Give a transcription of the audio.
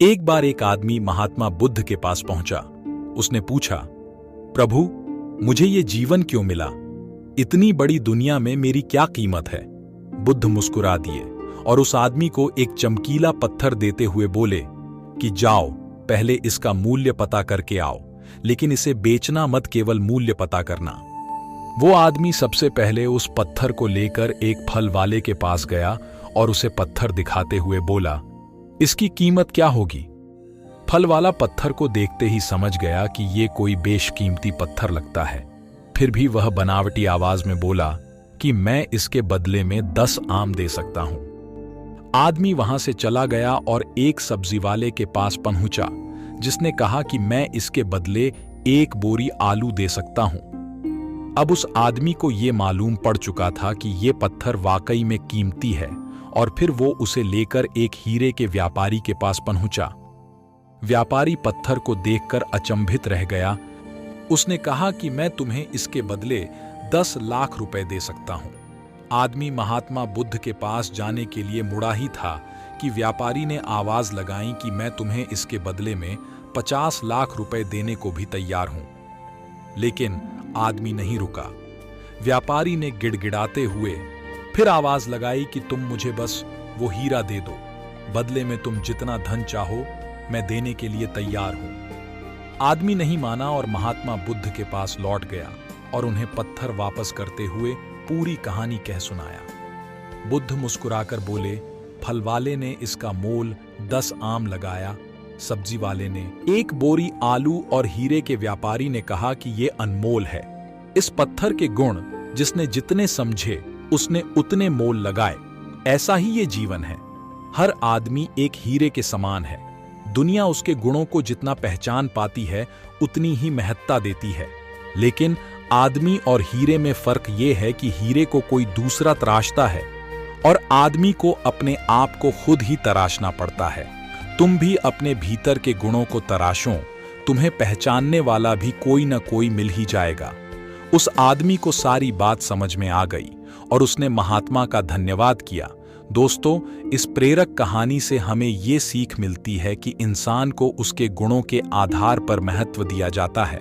एक बार एक आदमी महात्मा बुद्ध के पास पहुंचा। उसने पूछा, प्रभु, मुझे ये जीवन क्यों मिला? इतनी बड़ी दुनिया में मेरी क्या कीमत है? बुद्ध मुस्कुरा दिए और उस आदमी को एक चमकीला पत्थर देते हुए बोले कि जाओ, पहले इसका मूल्य पता करके आओ, लेकिन इसे बेचना मत, केवल मूल्य पता करना। वो आदमी सबसे पहले उस पत्थर को लेकर एक फल वाले के पास गया और उसे पत्थर दिखाते हुए बोला, इसकी कीमत क्या होगी? फल वाला पत्थर को देखते ही समझ गया कि ये कोई बेशकीमती पत्थर लगता है। फिर भी वह बनावटी आवाज में बोला कि मैं इसके बदले में 10 आम दे सकता हूं। आदमी वहां से चला गया और एक सब्जी वाले के पास पहुंचा, जिसने कहा कि मैं इसके बदले 1 बोरी आलू दे सकता हूं। अब उस आदमी को यह मालूम पड़ चुका था कि यह पत्थर वाकई में कीमती है, और फिर वो उसे लेकर एक हीरे के व्यापारी के पास पहुंचा। व्यापारी पत्थर को देखकर अचंभित रह गया। उसने कहा कि मैं तुम्हें इसके बदले 10 लाख रुपए दे सकता हूं। आदमी महात्मा बुद्ध के पास जाने के लिए मुड़ा ही था कि व्यापारी ने आवाज लगाई कि मैं तुम्हें इसके बदले में 50 लाख रुपए देने को भी तैयार हूं। लेकिन आदमी नहीं रुका। व्यापारी ने गिड़गिड़ाते हुए फिर आवाज लगाई कि तुम मुझे बस वो हीरा दे दो, बदले में तुम जितना धन चाहो मैं देने के लिए तैयार हूं। आदमी नहीं माना और महात्मा बुद्ध के पास लौट गया और उन्हें पत्थर वापस करते हुए पूरी कहानी कह सुनाया। बुद्ध मुस्कुराकर बोले, फल वाले ने इसका मोल 10 आम लगाया, सब्जी वाले ने 1 बोरी आलू, और हीरे के व्यापारी ने कहा कि यह अनमोल है। इस पत्थर के गुण जिसने जितने समझे उसने उतने मोल लगाए। ऐसा ही ये जीवन है। हर आदमी एक हीरे के समान है। दुनिया उसके गुणों को जितना पहचान पाती है उतनी ही महत्ता देती है। लेकिन आदमी और हीरे में फर्क ये है कि हीरे को कोई दूसरा तराशता है और आदमी को अपने आप को खुद ही तराशना पड़ता है। तुम भी अपने भीतर के गुणों को तराशो, तुम्हें पहचानने वाला भी कोई न कोई मिल ही जाएगा। उस आदमी को सारी बात समझ में आ गई और उसने महात्मा का धन्यवाद किया। दोस्तों, इस प्रेरक कहानी से हमें ये सीख मिलती है कि इंसान को उसके गुणों के आधार पर महत्व दिया जाता है।